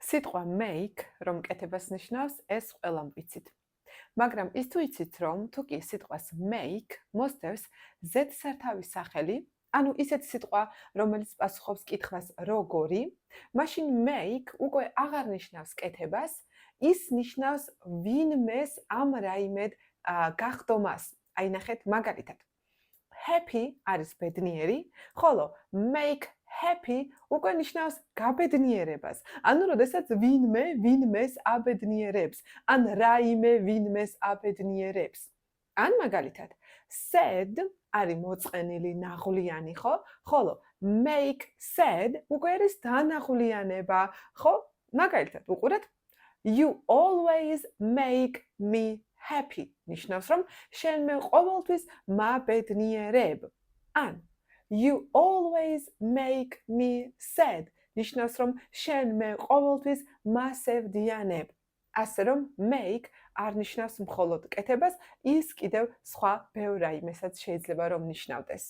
სიტყვა make, რომ კეთებას ნიშნავს, ეს ყველამ ვიცით. მაგრამ ის თუ იცით, რომ თუ კი სიტყვას make მოსდევს z-სართავის სახელი, ანუ ისეთი სიტყვა, რომელიც პასუხობს კითხვას როგორი, მაშინ make უკვე აღარ ნიშნავს კეთებას, ის ნიშნავს ვინმეს ამ რაიმედ გახდომას. აი ნახეთ მაგალითად. Happy არის ბედნიერი, ხოლო make happy უკვე ნიშნავს გაბედნიერებას. ანუ როდესაც ვინმე ვინმეს აბედნიერებს, ან რაიმე ვინმეს აბედნიერებს. ან მაგალითად, sad არის მოწყენილი ნაღვლიანი, ხო? ხოლო make sad უკვე არის დანაღვლიანება, ხო? მაგალითად, უყურეთ. You always make me happy. ნიშნავს, რომ შენ მე ყოველთვის მაბედნიერებ. ან You always make me sad. ნიშნავს, რომ შენ მე ყოველთვის მასევდიანებ. ასე რომ make არ ნიშნავს მხოლოდ კეთებას, ის კიდევ სხვა ბევრ რაიმესაც შეიძლება რომ ნიშნავდეს.